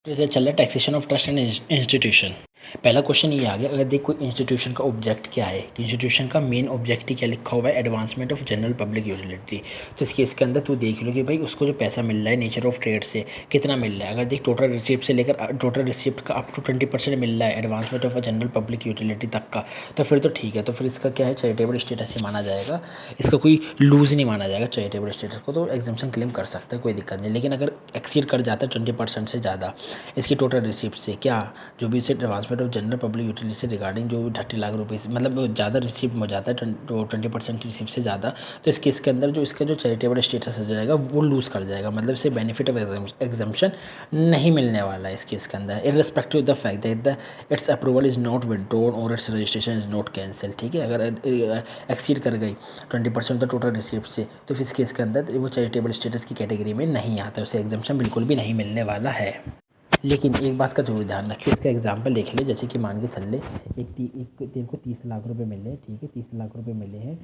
तो चल रहा है taxation of trust and institution. पहला क्वेश्चन ये आ गया, अगर देख कोई इंस्टीट्यूशन का ऑब्जेक्ट क्या है, इंस्टीट्यूशन का मेन ऑब्जेक्ट क्या लिखा हुआ है, advancement of general public utility. तो इस केस के अंदर तू देख लो कि भाई उसको जो पैसा मिल रहा है नेचर ऑफ ट्रेड से कितना मिल रहा है। अगर देख टोटल रिसिप्ट से लेकर टोटल रिसिप्ट का अप टू 20% मिल रहा है advancement of general public utility तक का, तो फिर तो ठीक है। तो फिर इसका क्या है, चैरिटेबल स्टेटस ही माना जाएगा, इसका कोई लूज नहीं माना जाएगा चैरिटेबल स्टेटस को। तो एग्जाम्पशन क्लेम कर सकता है, कोई दिक्कत नहीं। लेकिन अगर एक्सीड कर जाता है 20% से ज़्यादा इसकी टोटल रिसिप्ट से, क्या जो भी इसे advancement of general public utility से रिगार्डिंग जो 30 लाख रुपये मतलब ज़्यादा रिसिप्ट हो जाता है 20% रिसिप्ट से ज़्यादा, तो इस केस के अंदर जो इसका जो चैरिटेबल स्टेटस हो जाएगा वो लूज़ कर जाएगा, मतलब इसे बेनिफिट ऑफ एग्जाम्पशन नहीं मिलने वाला है इस केस के अंदर, irrespective of the fact that its approval is not withdrawn और its registration is not cancel. ठीक है, अगर एक्सीड कर गई 20% ऑफ द टोटल रिसिप्ट से, तो फिर इस केस के अंदर वो चैरिटेबल स्टेटस की कैटेगरी में नहीं आता, उसे एग्जाम्पशन बिल्कुल भी नहीं मिलने वाला है। लेकिन एक बात का जरूर ध्यान रखिए, इसका एग्जाम्पल देख ले, जैसे कि मान के चल ले एक तेरे को 30 लाख रुपए मिले हैं। ठीक है, 30 लाख रुपए मिले हैं,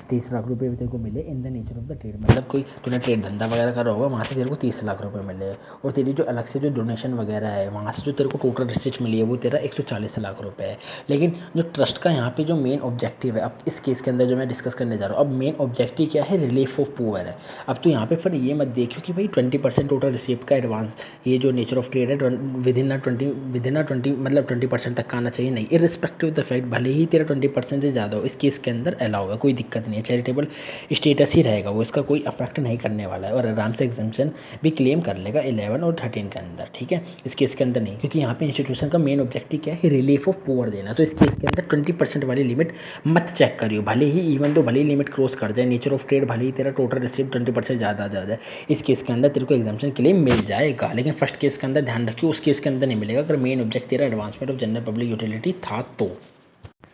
30 लाख रुपए तेरे को मिले in the nature of the trade, मतलब कोई तूने ट्रेड धंधा वगैरह करा होगा, वहाँ से तेरे को 30 लाख रुपए मिले हैं। और तेरी जो अलग से जो डोनेशन वगैरह है वहाँ से जो तेरे को टोटल रिसिप्ट मिली है वो तेरा 140 लाख रुपए है। लेकिन जो ट्रस्ट का यहाँ पे जो मेन ऑब्जेक्टिव है, अब इस केस के अंदर जो मैं डिस्कस करने जा रहा हूँ, अब मेन ऑब्जेक्टिव क्या है, रिलीफ ऑफ पुअर है। अब तो यहाँ पे फिर ये मत देखियो कि भाई 20% टोटल रिसिप्ट का एडवांस, ये जो नेचर ऑफ ट्रेड है विद इन 20 मतलब 20% तक का आना चाहिए, नहीं, इररिस्पेक्टिव ऑफ द फैक्ट भले ही तेरा 20% से ज़्यादा हो, इस केस के अंदर अलाउ है, कोई दिक्कत नहीं है, चैरिटेबल स्टेटस ही रहेगा वो, इसका कोई अफेक्ट नहीं करने वाला है और आराम से एग्जाम्पशन भी क्लेम कर लेगा 11 और 13 के अंदर। ठीक है, इस केस के अंदर नहीं, क्योंकि यहाँ पे इंस्टीट्यूशन का मेन ऑब्जेक्टिव क्या है, रिलीफ ऑफ पुअर देना। तो इस केस के अंदर 20% वाली लिमिट मत चेक करियो, भले ही इवन तो भले ही लिमिट क्रॉस कर जाए, नेचर ऑफ ट्रेड भले ही तेरा टोटल रिसिप्ट 20% ज़्यादा आ जाए, इस केस के अंदर तेरे को एग्जाम्पशन क्लेम मिल जाएगा। लेकिन फर्स्ट केस के अंदर ध्यान रखियो, उस केस के अंदर नहीं मिलेगा अगर मेन ऑब्जेक्ट तेरा advancement of general public utility था तो।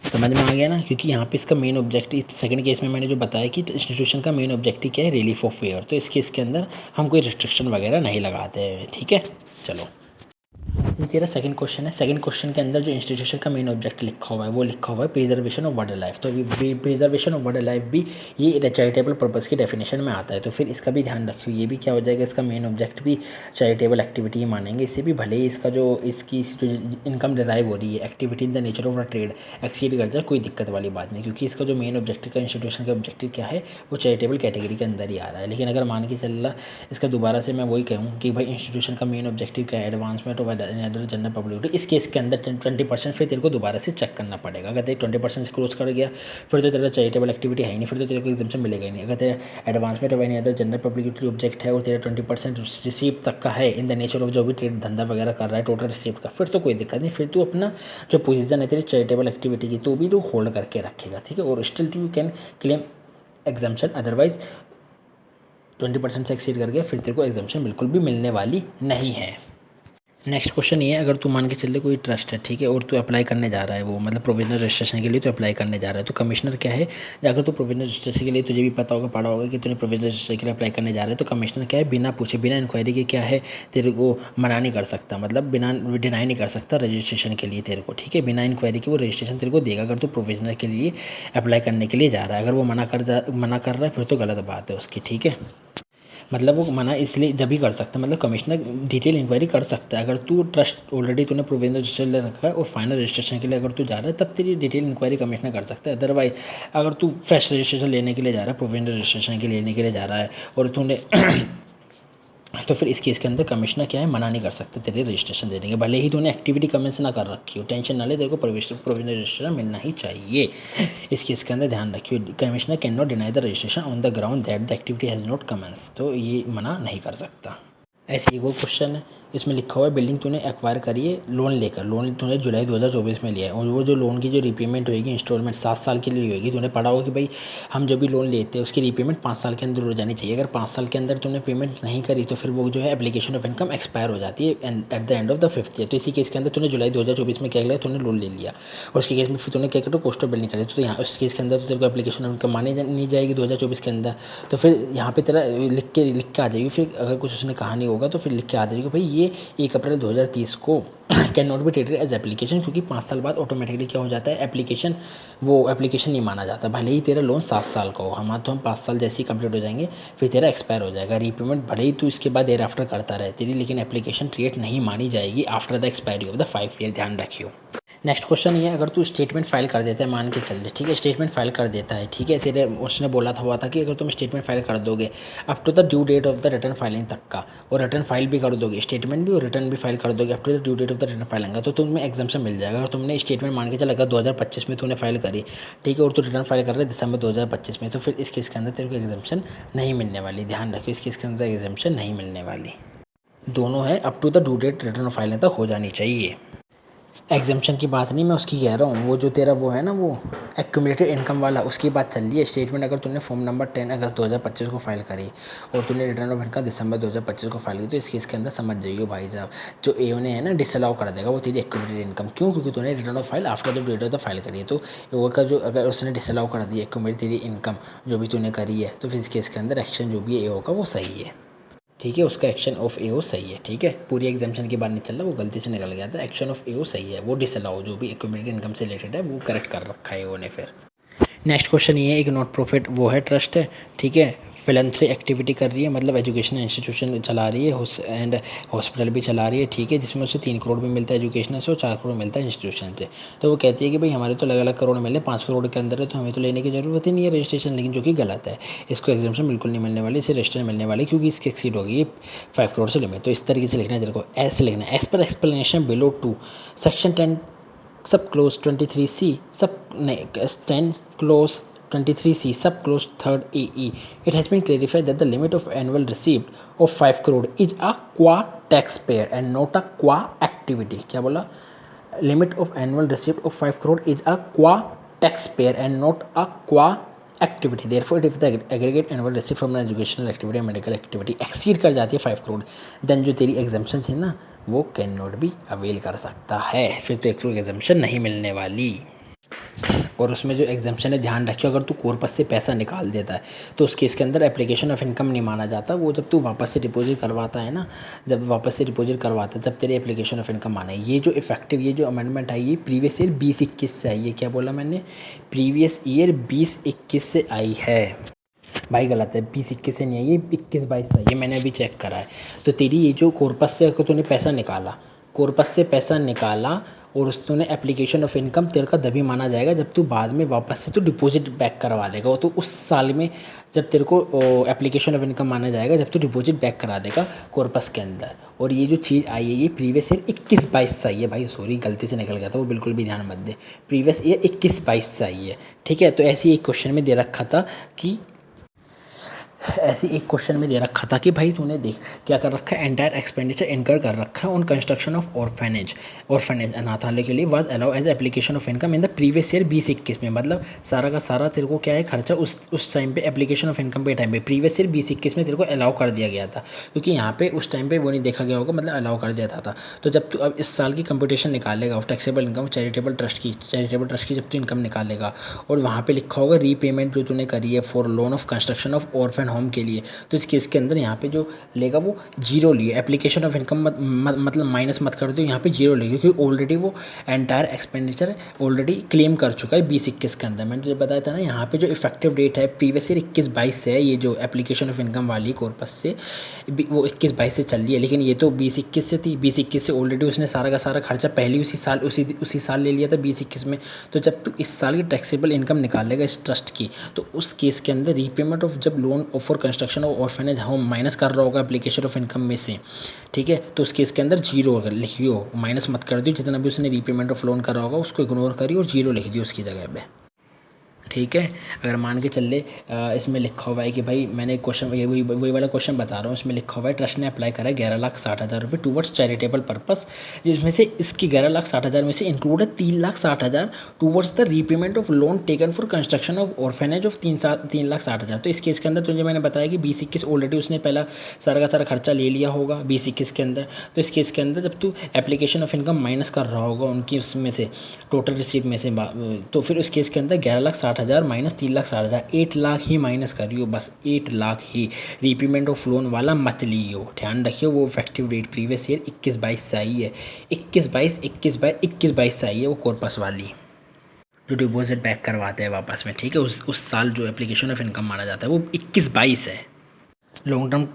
समझ में आ गया ना, क्योंकि यहाँ पे इसका मेन ऑब्जेक्टिव सेकंड केस में मैंने जो बताया कि इंस्टीट्यूशन का मेन ऑब्जेक्टिव क्या है, रिलीफ ऑफ फेयर, तो इस केस के अंदर हम कोई रिस्ट्रिक्शन वगैरह नहीं लगाते हैं। ठीक है, चलो ये तेरा सेकंड क्वेश्चन है। सेकंड क्वेश्चन के अंदर जो इंस्टीट्यूशन का मेन ऑब्जेक्ट लिखा हुआ है वो लिखा हुआ है प्रिजर्वेशन ऑफ वाइल्ड लाइफ। तो प्रिजर्वेशन ऑफ वाइल्ड लाइफ भी ये चैरिटेबल पर्पज़ की डेफिनेशन में आता है, तो फिर इसका भी ध्यान रखियो, ये भी क्या हो जाएगा, इसका मेन ऑब्जेक्ट भी चैरिटेबल एक्टिविटी ही मानेंगे। इससे भी भले ही इसका जो इसकी जो इनकम डिराइव हो रही है activity in the nature of a trade exceed कर जाए, कोई दिक्कत वाली बात नहीं, क्योंकि इसका जो मेन ऑब्जेक्टिव का इंस्टीट्यूशन का ऑब्जेक्टिव क्या है वो चैरिटेबल कैटेगरी के अंदर ही आ रहा है। लेकिन अगर मान के चल रहा इसका दोबारा से मैं वही कहूँ कि भाई इंस्टीट्यूशन का मेन ऑब्जेक्टिव क्या है, एडवांसमेंट ऑफ जनरल पब्लिक, इस केस के अंदर 20% फिर तेरे को दोबारा से चेक करना पड़ेगा। अगर तेरे 20% से क्रॉस कर गया फिर तो तेरा चैरिटेबल एक्टिविटी है ही नहीं, फिर तो तेरे को एग्जाम्पशन मिलेगा ही नहीं। अगर तेरा advancement of any other general public utility object है और तेरा 20% रिसीप्ट तक का है इन द नेचर ऑफ जो भी ट्रेड धंधा वगैरह कर रहा है टोटल रिसीप्ट का, फिर तो कोई दिक्कत नहीं, फिर तू अपना जो पोजीशन है तेरी चैरिटेबल एक्टिविटी की तो भी तू होल्ड करके रखेगा। ठीक है, और still you can claim exemption, otherwise 20% से एक्सीड कर गया फिर तेरे को एग्जाम्पशन बिल्कुल भी मिलने वाली नहीं है। नेक्स्ट क्वेश्चन ये है, अगर तू मान के चल कोई ट्रस्ट है, ठीक है, और तू अप्लाई करने जा रहा है वो मतलब प्रोविजनल रजिस्ट्रेशन के लिए तो अप्लाई करने जा रहा है, तो कमिश्नर क्या है, अगर तू प्रोविजनल रजिस्ट्रेशन के लिए, तुझे भी पता होगा पढ़ा होगा कि तूने प्रोविजनल रजिस्ट्रेशन के लिए अप्लाई करने जा रहा है, तो कमिश्नर क्या है, बिना पूछे बिना इंक्वायरी के क्या है तेरे को मना नहीं कर सकता, मतलब बिना डिनाई नहीं कर सकता रजिस्ट्रेशन के लिए तेरे को। ठीक है, बिना इंक्वायरी के वो रजिस्ट्रेशन तेरे को देगा अगर तू प्रोविजनल के लिए अप्लाई करने के लिए जा रहा है। अगर वो मना कर रहा है फिर तो गलत बात है उसकी। ठीक है, मतलब वो मना इसलिए जब भी कर सकता है, मतलब कमिश्नर डिटेल इंक्वायरी कर सकता है। अगर तू ट्रस्ट ऑलरेडी तूने प्रोविजनल रजिस्ट्रेशन ले रखा है और फाइनल रजिस्ट्रेशन के लिए अगर तू जा रहा है तब तेरी डिटेल इंक्वायरी कमिश्नर कर सकता है। अदरवाइज अगर तू फ्रेश रजिस्ट्रेशन लेने के लिए जा रहा है, प्रोविजनल रजिस्ट्रेशन के लेने के लिए जा रहा है और तूने तो फिर इस केस के अंदर कमिश्नर क्या है, मना नहीं कर सकते तेरे रजिस्ट्रेशन देने के, भले ही तूने एक्टिविटी कमेंस ना कर रखी हो, टेंशन ना ले, तेरे को प्रोविजनल रजिस्ट्रेशन मिलना ही चाहिए। इस केस के अंदर ध्यान रखियो, commissioner can not deny the registration on the ground that the activity has not commence, तो ये मना नहीं कर सकता। ऐसे एक और क्वेश्चन है, इसमें लिखा हुआ है बिल्डिंग तूने एक्वायर करी है लोन लेकर, लोन तूने जुलाई 2024 में लिया है और वो जो लोन की जो रीपेमेंट होगी इंस्टॉलमेंट 7 साल के लिए होगी। तूने पढ़ा होगा कि भाई हम जब भी लोन लेते हैं उसकी रीपेमेंट 5 साल के अंदर हो जानी चाहिए। अगर 5 साल के अंदर तूने पेमेंट नहीं करी तो फिर वो जो है एप्लीकेशन ऑफ इनकम एक्सपायर हो जाती है at the end of the 5th year. तो इसी केस के अंदर तूने जुलाई 2024 में क्या किया, तूने लोन ले लिया और उसके केस में फिर तूने क्या किया, कॉस्ट ऑफ बिल्डिंग करी, तो यहाँ उस केस के अंदर तो तेरे को एप्लीकेशन ऑफ इनकम मानी नहीं जाएगी 2024 के अंदर। तो फिर यहाँ पे तेरा लिख के आ जाएगी, फिर अगर कुछ उसने कहा नहीं होगा तो फिर लिख के आ जाएगा भाई ये 1 अप्रैल 2030 को can not be treated as application, क्योंकि 5 साल बाद ऑटोमेटिकली क्या हो जाता है, एप्लीकेशन, वो एप्लीकेशन नहीं माना जाता। भले ही तेरा लोन 7 साल का हो, हमारा तो हम 5 साल जैसे ही कंप्लीट हो जाएंगे फिर तेरा एक्सपायर हो जाएगा। रीपेमेंट भले ही तू इसके बाद देर आफ्टर करता रहे तेरी, लेकिन एप्लीकेशन ट्रीट नहीं मानी जाएगी after the expiry of the 5 year, ध्यान रखियो। नेक्स्ट क्वेश्चन ये है, अगर तू स्टेटमेंट फाइल कर देता है, मान के चल रहे, ठीक है, स्टेटमेंट फाइल कर देता है, ठीक है, तेरे उसने बोला था कि अगर तुम स्टेटमेंट फाइल कर दोगे up to the due date of the return filing तक का, और रिटर्न फाइल भी कर दोगे, स्टेटमेंट भी और रिटर्न भी फाइल कर दोगे up to the due date of the return filing का, तो तुम्हें एग्जाम्पशन मिल जाएगा। अगर तुमने स्टेटमेंट मान के चला अगर 2025 में तूने फाइल करी, ठीक है, और तू रिटर्न फाइल कर रहे दिसंबर 2025 में, तो फिर इस केस के अंदर तेरे को एग्जाम्पशन नहीं मिलने वाली, ध्यान रखियो, इस केस के अंदर एग्जाम्पशन नहीं मिलने वाली। दोनों है up to the due date return filing तक हो जानी चाहिए। एग्जाम्पशन की बात नहीं मैं उसकी कह रहा हूँ, वो जो तेरा वो है ना वो एक्यूमुलेटेड इनकम वाला, उसकी बात चल रही है। स्टेटमेंट अगर तूने फॉर्म नंबर 10 अगस्त 2025 को फाइल करी और तूने रिटर्न ऑफ इनकम दिसंबर 2025 को फाइल की, तो इस केस के अंदर समझ जाइए भाई साहब, जो एओ ने है ना डिसअलाउ कर देगा वो तेरी एक्यूमुलेटेड इनकम। क्यों? क्योंकि तूने return of file after the date of the file करी है। तो एओ का जो अगर उसने डिसअलाउ कर दी एक्यूमुलेटेड तेरी इनकम जो भी तूने करी है, तो फिर इस केस के अंदर एक्शन जो भी है एओ का वो सही है, ठीक है, उसका एक्शन ऑफ एओ सही है, ठीक है, पूरी एग्जाम्पशन की बात नहीं चल रहा, वो गलती से निकल गया था। एक्शन ऑफ एओ सही है, वो डिसअलाउ जो भी एक्यूमुलेटेड इनकम से रिलेटेड है वो करेक्ट कर रखा है एओ ने। फिर नेक्स्ट क्वेश्चन ये है, एक नॉट प्रॉफिट वो है ट्रस्ट है, ठीक है, फिलैंथ्रोपी एक्टिविटी कर रही है, मतलब एजुकेशनल इंस्टीट्यूशन चला रही है एंड हॉस्पिटल भी चला रही है, ठीक है, जिसमें उसे 3 करोड़ भी मिलता है एजुकेशनल से और 4 करोड़ मिलता है इंस्टीट्यूशन से। तो वो कहती है कि भाई हमारे तो अलग अलग करोड़ मिले, 5 करोड़ के अंदर है तो हमें तो लेने की जरूरत ही नहीं है रजिस्ट्रेशन, लेकिन जो कि गलत है। इसको एग्जाम्पशन बिल्कुल नहीं मिलने वाली, इसे रजिस्ट्रेशन मिलने वाली क्योंकि इसकी एक्सीड होगी ये 5 करोड़ से लिमिट। तो इस तरीके से लिखना है तेरे को, ऐसे लिखना है, as per explanation below 2 section 10 सब क्लोज 23C सब 10 close 23C sub clause 3rd AE, it has been clarified that the limit of annual receipt of 5 crore is a qua taxpayer and not a qua activity। क्या बोला? Limit of annual receipt of 5 crore is a qua taxpayer and not a qua activity। Therefore, if the aggregate annual receipt from an educational activity or medical activity exceed कर जाती है 5 crore, then जो तेरी exemption है ना वो can not be avail कर सकता है, फिर तो एक एग्जाम्पशन नहीं मिलने वाली। और उसमें जो एग्जाम्पशन है ध्यान रखियो, अगर तू कॉर्पस से पैसा निकाल देता है तो उस केस के अंदर एप्लीकेशन ऑफ इनकम नहीं माना जाता। वो जब तू वापस से डिपॉजिट करवाता है ना, जब वापस से डिपॉजिट करवाता है तब तेरी एप्लीकेशन ऑफ इनकम माना है। ये जो इफेक्टिव ये जो अमेंडमेंट आई है प्रीवियस ईयर 2021 से आई है। क्या बोला मैंने? प्रीवियस ईयर 2021 से आई है भाई, गलत है, 2021 से नहीं आई, ये 21-22 से आई है, मैंने अभी चेक करा है। तो तेरी ये जो कॉर्पस से अगर तूने पैसा निकाला, कॉर्पस से पैसा निकाला और उस तूने एप्लीकेशन ऑफ इनकम तेरे का तभी माना जाएगा जब तू बाद में वापस से तो डिपॉजिट बैक करवा देगा। तो उस साल में जब तेरे को एप्लीकेशन ऑफ इनकम माना जाएगा जब तू डिपॉजिट बैक करा देगा कॉर्पस के अंदर। और ये जो चीज़ आई है ये प्रीवियस ईयर 21-22 से आई है भाई, सॉरी गलती से निकल गया था, वो बिल्कुल भी ध्यान मत दे, प्रीवियस ईयर 21-22 से आई है, ठीक है। तो ऐसे ही एक क्वेश्चन में दे रखा था कि ऐसी एक क्वेश्चन में दे रखा था कि भाई तूने देख क्या कर रखा है, एंटायर एक्सपेंडिचर इनकर कर रखा है ऑन कंस्ट्रक्शन ऑफ ऑर्फेनेज अनाथालय के लिए was allow as application of income in the previous year 2021 में। मतलब सारा का सारा तेरे को क्या है खर्चा उस टाइम पे एप्लीकेशन ऑफ इनकम के टाइम पे प्रीवियस ईयर 2021 में तेरे को अलाउ कर दिया गया था, क्योंकि यहाँ पे उस टाइम पे वो नहीं देखा गया होगा, मतलब अलाउ कर दिया था। तो जब तू अब इस साल की कंपटीशन निकालेगा of taxable income charitable trust की जब तू इनकम निकालेगा और वहाँ पे लिखा होगा रीपेमेंट जो तूने करी है for loan of construction of orphan home के लिए, तो इस केस के अंदर यहाँ पे जो लेगा वो जीरो लिए, एप्लीकेशन ऑफ इनकम मतलब माइनस मत कर दो, यहाँ पे जीरो लेगा क्योंकि ऑलरेडी वो एंटायर एक्सपेंडिचर ऑलरेडी क्लेम कर चुका है 2021 के अंदर। मैंने तुझे बताया था ना, यहाँ पे जो इफेक्टिव डेट है प्रीवियस ईयर 21-22 से है, ये जो एप्लीकेशन ऑफ इनकम वाली कॉर्पस से वो 21-22 से चल रही है, लेकिन ये तो 2021 से थी, 2021 से ऑलरेडी उसने सारा का सारा खर्चा पहले उसी साल ले लिया था 2021 में। तो जब तू इस साल की टैक्सेबल इनकम निकालेगा इस ट्रस्ट की, तो उस केस के अंदर रीपेमेंट ऑफ जब loan for construction of orphanage home minus कर रहा होगा एप्लीकेशन ऑफ इनकम में से, ठीक है, तो उस केस के अंदर जीरो लिखियो, माइनस मत कर दियो, जितना भी उसने रीपेमेंट ऑफ लोन करा होगा उसको इग्नोर करिए और जीरो लिख दियो उसकी जगह पे, ठीक है। अगर मान के चल ले इसमें लिखा हुआ है कि भाई मैंने क्वेश्चन वही वाला क्वेश्चन बता रहा हूँ, इसमें लिखा हुआ है ट्रस्ट ने अप्लाई करा है 11,60,000 रुपये टूवर्ड्स चैरिटेबल पर्पस, जिसमें से इसकी 11,60,000 में से इंक्लूड है 3,60,000 towards the repayment of loan taken for construction of orphanage of 3,60,000। तो इस केस के अंदर तुझे मैंने बताया कि 2021 ऑलरेडी उसने पहला सारा का सारा खर्चा ले लिया होगा 2021 के अंदर। तो इस केस के अंदर जब तू एप्लीकेशन ऑफ इनकम माइनस कर रहा होगा उनकी उसमें से टोटल रिसीट में से, तो फिर उस केस के अंदर 11,60,000 60,000 माइनस 3,60,000, 8 लाख ही माइनस करियो, बस 8 लाख ही। रीपेमेंट ऑफ लोन वाला मत लियो, ध्यान रखियो। वो इफेक्टिव डेट प्रीवियस ईयर 21-22 से आई है, 21-22 से आई है वो कॉर्पस वाली, जो डिपॉजिट बैक करवाते हैं वापस में, ठीक है। उस साल जो एप्लीकेशन ऑफ इनकम माना जाता है वो 21-22 है। लॉन्ग टर्म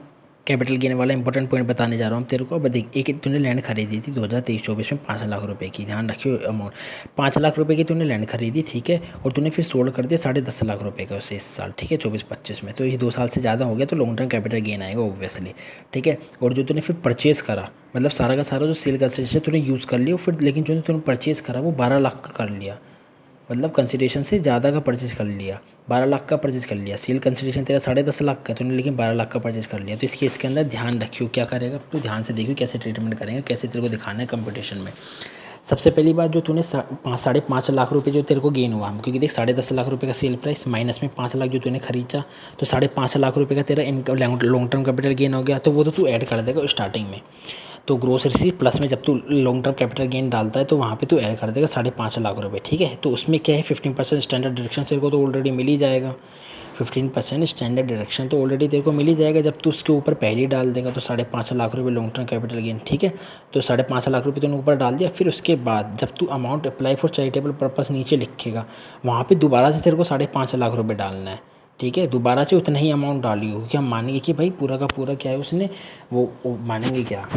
कैपिटल गेन वाला इंपॉर्टेंट पॉइंट बताने जा रहा हूँ तेरे को। अब देख, एक तूने लैंड खरीदी थी 2023-24 में 5 लाख रुपए की, ध्यान रखियो अमाउंट 5 लाख रुपए की तूने लैंड खरीदी, ठीक है। और तूने फिर सोल्ड कर दिया 10.5 लाख रुपए का उसे इस साल, ठीक है, 24-25 में। तो ये 2 साल से ज़्यादा हो गया, तो लॉन्ग टर्म कैपिटल गेन आएगा ऑब्वियसली, ठीक है। और जो तूने फिर परचेज़ करा, मतलब सारा का सारा जो सेल कंसिडरेशन तूने यूज़ कर लिया, फिर लेकिन जो तूने परचेज़ करा वो 12 लाख का कर लिया, मतलब कंसिडरेशन से ज़्यादा का परचेज कर लिया, 12 लाख का परचेज कर लिया। सेल कंसिडरेशन तेरा 10.5 लाख का, तूने लेकिन 12 लाख का परचेज कर लिया। तो इस केस के अंदर ध्यान रखियो क्या करेगा, तो ध्यान से देखियो कैसे ट्रीटमेंट करेंगे, कैसे तेरे को दिखाना है कंपटीशन में। सबसे पहली बात, जो तूने 5.5 लाख रुपए जो तेरे को गेन हुआ, क्योंकि देख 10.5 लाख रुपए का सेल प्राइस माइनस में 5 लाख जो तूने खरीदा, तो 5.5 लाख रुपए का तेरा income long term capital gain हो गया। तो वो तो तू ऐड कर देगा स्टार्टिंग में, तो ग्रोस रिसीट प्लस में जब तू लॉन्ग टर्म कैपिटल गेन डालता है तो वहाँ पे तू ऐड कर देगा 5.5 लाख रुपए, ठीक है। तो उसमें क्या है, 15% स्टैंडर्ड डिडक्शन तेरे को तो ऑलरेडी मिल ही जाएगा, 15% स्टैंडर्ड डिडक्शन तो ऑलरेडी तेरे को मिल ही जाएगा जब तू उसके ऊपर पहले ही डाल देगा। तो 5.5 लाख रुपए लॉन्ग टर्म कैपिटल गेन, ठीक है। तो 5.5 लाख रुपए तूने ऊपर डाल दिया। फिर उसके बाद जब तू amount apply for charitable purpose नीचे लिखेगा, वहाँ पर दोबारा से तेरे को 5.5 लाख रुपये डालना है, ठीक है। दोबारा से उतना ही अमाउंट डाली हो, क्या हम मानेंगे कि भाई पूरा का पूरा क्या है उसने वो मानेंगे क्या,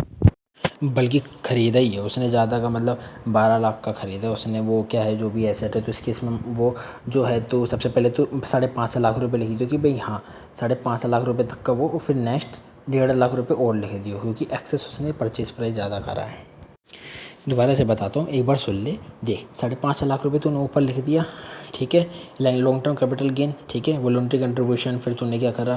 बल्कि ख़रीदा ही है उसने ज़्यादा का, मतलब 12 लाख का ख़रीदा उसने, वो क्या है जो भी एसेट है। तो इस केस में वो जो है, तो सबसे पहले तो 5.5 लाख रुपए लिख दो कि भाई हाँ 5.5 लाख रुपए तक का वो, और फिर नेक्स्ट 1.5 लाख रुपए और लिख दियो, क्योंकि एक्सेस उसने परचेज प्राइस ज़्यादा करा है। दोबारा से बताता हूँ, एक बार सुन ले, देख 5.5 लाख रुपए तूने ऊपर लिख दिया, ठीक है, लॉन्ग टर्म कैपिटल गेन, ठीक है, वॉलंटरी कंट्रीब्यूशन। फिर तूने क्या करा,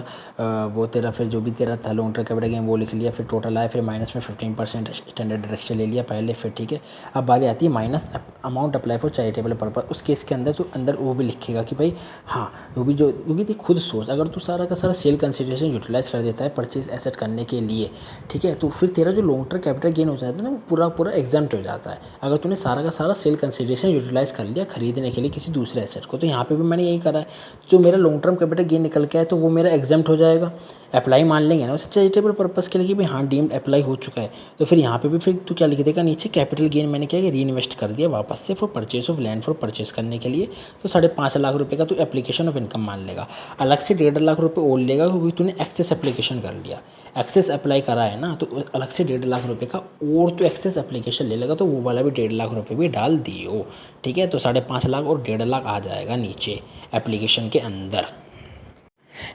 वो तेरा फिर जो भी तेरा था लॉन्ग टर्म कैपिटल गेन वो लिख लिया, फिर टोटल आया, फिर माइनस में 15% स्टैंडर्ड डिडक्शन ले लिया पहले, फिर ठीक है। अब बारी आती है minus amount apply for charitable purpose. उस केस के अंदर तू अंदर वो भी लिखेगा कि भाई हाँ, वो भी जो, क्योंकि देख खुद सोच, अगर तू सारा का सारा सेल कंसिडरेशन यूटिलाइज कर देता है परचेज एसेट करने के लिए, ठीक है, तो फिर तेरा जो लॉन्ग टर्म कैपिटल गेन हो जाता है ना, वो पूरा पूरा एग्जाम्प्ट हो जाता है, अगर तूने सारा का सारा सेल कंसिडरेशन यूटिलाइज कर लिया खरीदने के लिए किसी दूसरे एसेट को। तो यहाँ पे भी मैंने यही करा है, जो मेरा लॉन्ग टर्म कैपिटल गेन निकल के आए तो वो मेरा एग्जाम्प्ट हो जाएगा, अप्लाई मान लेंगे ना उसे चैरिटेबल पर्पस के लिए कि भाई हाँ डीम्ड अप्लाई हो चुका है। तो फिर यहाँ पे भी फिर तू क्या लिख देगा नीचे, कैपिटल गेन मैंने क्या री इन्वेस्ट कर दिया वापस से for purchase of land for purchase करने के लिए। तो 5.5 लाख रुपये का तू एप्लीकेशन ऑफ इनकम मान लेगा, अलग से 1.5 लाख रुपये और लेगा, क्योंकि तूने एक्सेस एप्लीकेशन कर लिया, एक्सेस अप्लाई करा है ना, तो अलग से 1.5 लाख रुपये का और तो एक्सेस एप्लीकेशन ले लेगा, तो वो वाला भी 1.5 लाख रुपये भी डाल दियो, ठीक है। तो 5.5 लाख और 1.5 लाख आ जाएगा नीचे एप्लीकेशन के अंदर।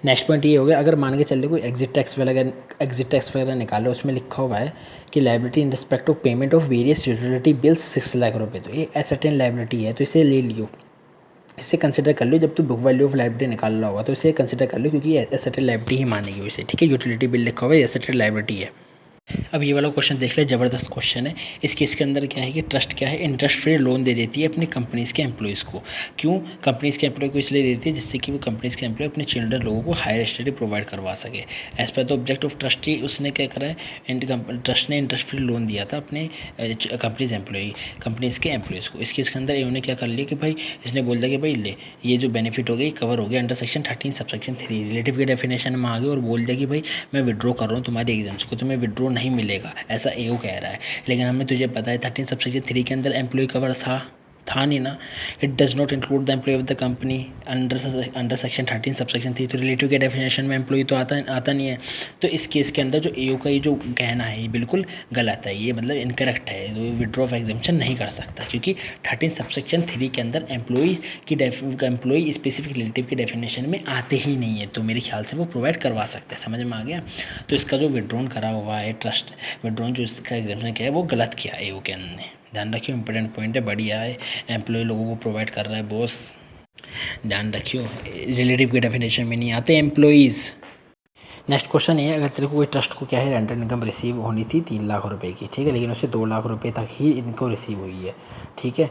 नेक्स्ट पॉइंट ये हो गया, अगर मान के चल कोई एग्जिट टैक्स वगैरह निकालो, उसमें लिखा हुआ है कि liability in respect of payment of various utility bills 6 lakh रुपये, तो ये एसर्टेन लाइबिलिटी है, तो इसे ले लियो, इसे कंसिडर कर लो जब तू बुक वैल्यू ऑफ लाइबिलिटी निकाल रहा होगा, तो इसे कंसिडर कर लो, क्योंकि एसर्टेन लाइबिलिटी ही मानेगी इसे, ठीक है। यूटिलिटी बिल लिखा हुआ है, एसर्टेन लाइबिलिटी है। अब ये वाला क्वेश्चन देख ले, ज़बरदस्त क्वेश्चन है। इस केस के अंदर क्या है कि ट्रस्ट क्या है, इंटरेस्ट फ्री लोन दे देती है अपनी कंपनीज़ के एम्प्लॉयज़ को। क्यों कंपनीज़ के एम्प्लॉय को इसलिए देती है जिससे कि वो कंपनीज़ के एम्प्लॉय अपने चिल्ड्रन लोगों को हायर स्टडी प्रोवाइड करवा सके। As per the object of trust ही उसने क्या करा है, ट्रस्ट ने इंटरेस्ट फ्री लोन दिया था अपने कंपनीज़ के एम्प्लॉयज़ को। इस केस के अंदर इन्होंने क्या कर लिया कि भाई इसने बोल दिया कि भाई ले ये जो बेनिफिट हो गया कवर हो गया अंडर सेक्शन 13 सबसेक्शन 3 रिलेटिव के डेफिनेशन में आ गए, और बोल दिया कि भाई मैं विड्रॉ कर रहा हूँ तुम्हारे एग्जाम्स को, तुम्हें विड्रॉ नहीं मिलेगा, ऐसा एओ कह रहा है। लेकिन हमें तुझे पता है 13 सबसेक्शन 3 के अंदर एम्प्लॉय कवर था नहीं ना, it does not include the employ of the company under section 13 subsection 3, तो रिलेटिव के डेफिनेशन में एम्प्लॉय तो आता नहीं है। तो इस केस के अंदर जो एओ का ये जो कहना है ये बिल्कुल गलत है, ये मतलब इनकरेक्ट है, तो विड्रॉ ऑफ एग्जाम्पशन नहीं कर सकता, क्योंकि 13 सबसेक्शन 3 के अंदर एम्प्लॉय स्पेसिफिक रिलेटिव के डेफिनेशन में आते ही नहीं है, तो मेरे ख्याल से वो प्रोवाइड करवा सकते हैं। समझ में आ गया। तो इसका जो विड्रॉन करा हुआ है ट्रस्ट विड्रॉन जो इसका एग्जाम्पशन किया है वो गलत किया एओ के अंदर, ध्यान रखियो, इंपॉर्टेंट पॉइंट है, बढ़िया है, एम्प्लॉय लोगों को प्रोवाइड कर रहा है बॉस, ध्यान रखियो, रिलेटिव के डेफिनेशन में नहीं आते एम्प्लॉयज़। नेक्स्ट क्वेश्चन ये, अगर तेरे को कोई ट्रस्ट को क्या है रेंटल इनकम रिसीव होनी थी 3 लाख रुपए की, ठीक है, लेकिन उससे 2 लाख रुपए तक ही इनको रिसीव हुई है, ठीक है।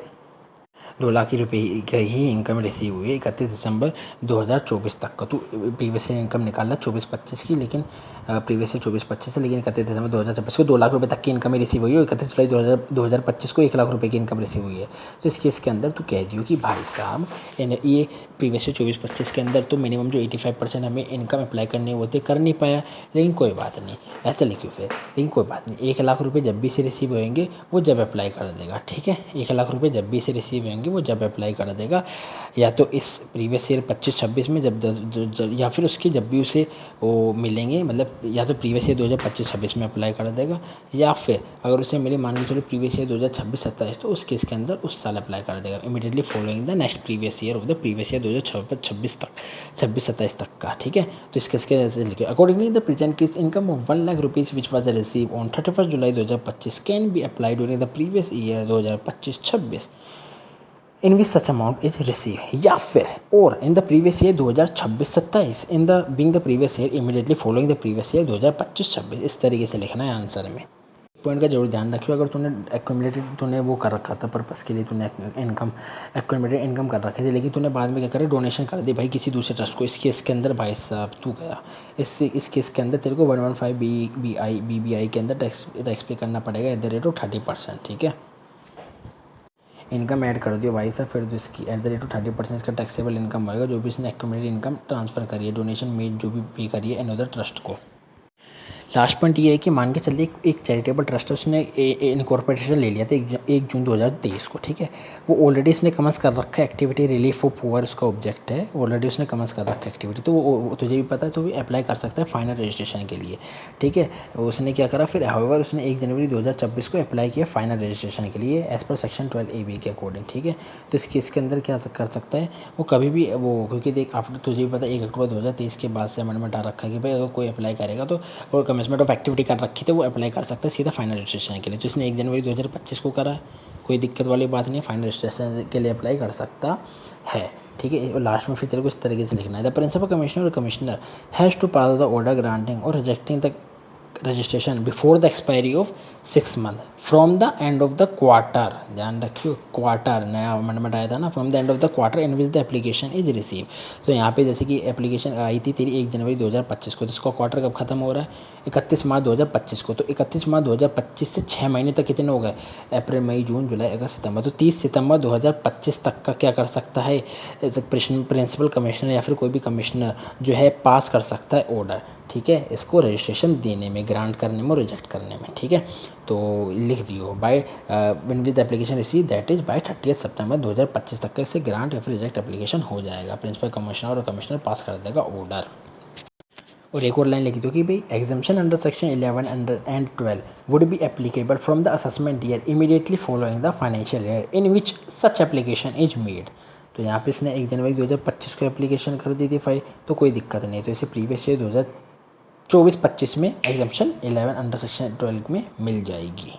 2 लाख रुपए की ही इनकम रिसीव हुई है 31 दिसंबर 2024 तक का। तो प्रीवियस ईयर इनकम निकालना 24-25 की, लेकिन प्रीवियस ईयर 24-25 से, लेकिन 31 दिसंबर 2024 को 2 लाख रुपए तक की इनकम ही रिसीव हुई है और 31 जुलाई 2025 को 1 लाख रुपए की इनकम रिसीव हुई है। तो इस केस के अंदर तो कह दियो कि भाई साहब ये प्रीवियस ईयर 24-25 के अंदर तो मिनिमम जो 85% हमें इनकम अप्लाई करनी होती कर नहीं पाया, लेकिन कोई बात नहीं, ऐसा लिखियो फिर, लेकिन कोई बात नहीं। 1 लाख रुपये जब भी से रिसीव होंगे वो जब अप्लाई कर देगा, ठीक है। 1 लाख रुपये जब भी से रिसीव होंगे वो जब अप्लाई कर देगा, या तो इस प्रीवियस ईयर 25-26 में जब या फिर उसके जब भी उसे वो मिलेंगे, मतलब या तो प्रीवियस ईयर 2025-26 में अप्लाई कर देगा, या फिर अगर उसे मिले मान के चलो प्रीवियस ईयर 2026-27 तो उस केस के अंदर उस साल अप्लाई कर देगा immediately following the next previous year of the previous year 2026 तक, 26-27 तक का, ठीक है। तो इस केस के ऐसे लिखे accordingly the present case income of 1 lakh rupees which was receive on 31 July 2025 can be apply during the previous year 2025-26 in which such amount is receive, या फिर और इन the previous year 2026-27 in the being the previous year immediately following the previous year 2025-26। इस तरीके से लिखना है answer में। Point का जरूर ध्यान रखियो, अगर तूने वो कर रखा था पर्पस के लिए, तूने इनकम एक्यूमुलेटेड इनकम कर रखी थी, लेकिन तूने बाद में क्या करे डोनेशन कर दी भाई किसी दूसरे ट्रस्ट को, इस केस के अंदर भाई साहब तू गया, इस केस के अंदर तेरे को 115 BBI के अंदर टैक्स पे करना पड़ेगा @30%, ठीक है। इनकम ऐड कर दियो भाई साहब, फिर तो इसकी @30% इसका टैक्सेबल इनकम होएगा जो भी इसने एक्यूमुलेटेड इनकम ट्रांसफ़र करी है, डोनेशन मेड जो भी पे करी है अनदर ट्रस्ट को। लास्ट पॉइंट ये है कि मान के चलिए एक चैरिटेबल ट्रस्ट है, उसने इनकॉर्पोरेशन ले लिया था 1 जून 2023 को, ठीक है। वो ऑलरेडी उसने कमेंस कर रखा है एक्टिविटी रिलीफ फॉर पुअर, उसका ऑब्जेक्ट है, ऑलरेडी उसने कमेंस कर रखा है एक्टिविटी, तो वो तुझे भी पता है, तो भी अप्लाई कर सकता है फाइनल रजिस्ट्रेशन के लिए, ठीक है। उसने क्या करा फिर, हाउएवर उसने 1 जनवरी 2026 को अप्लाई किया फाइनल रजिस्ट्रेशन के लिए एज़ पर सेक्शन 12AB के अकॉर्डिंग, ठीक है। तो इस केस के अंदर क्या कर सकता है वो कभी भी वो, क्योंकि देख आफ्टर तुझे भी पता है 1 अक्टूबर 2023 के बाद से अमेंडमेंट आ रखा है कि भाई अगर कोई अप्लाई करेगा तो और कमेंसमेंट ऑफ एक्टिविटी कर रखी थी वो अप्लाई कर सकता है सीधा फाइनल रजिस्ट्रेशन के लिए। तो इसने 1 जनवरी 2025 को करा है, कोई दिक्कत वाली बात नहीं है, फाइनल रजिस्ट्रेशन के लिए अप्लाई कर सकता है, ठीक है। और लास्ट में फिर तेरे को इस तरीके से लिखना है the principal commissioner or commissioner has to pass the order granting or rejecting the registration before the expiry of 6 month from the end of the quarter, ध्यान रखियो क्वार्टर नया अमेंडमेंट आया था ना, from the end of the quarter in which the application is receive. तो यहाँ पे जैसे कि एप्लीकेशन आई थी तेरी 1 जनवरी 2025 को, तो इसका क्वार्टर कब खत्म हो रहा है 31 मार्च 2025 को, तो 31 मार्च 2025 से 6 महीने तक कितने हो गए, अप्रैल मई जून जुलाई अगस्त सितंबर, तो 30 सितंबर 2025 तक का क्या कर सकता है प्रिंसिपल कमिश्नर या फिर कोई भी कमिश्नर जो है पास कर सकता है ऑर्डर, ठीक है, इसको रजिस्ट्रेशन देने में, ग्रांट करने में और रिजेक्ट करने में, ठीक है। तो लिख दियो by when with application receive that is by 30 सितंबर 2025 तक का इससे ग्रांट या फिर रिजेक्ट एप्लीकेशन हो जाएगा, प्रिंसिपल कमिश्नर और कमिश्नर पास कर देगा ऑर्डर। और एक और लाइन लिख दो कि भाई exemption under section 11 and 12 would be applicable from the assessment year immediately following the financial year in which such application is made. तो यहाँ पे इसने 1 जनवरी 2025 को एप्लीकेशन कर दी थी फाइल, तो कोई दिक्कत नहीं, तो इसे प्रीवियस ईयर 2024-25 में एग्जाम्पशन 11 अंडर सेक्शन 12 में मिल जाएगी।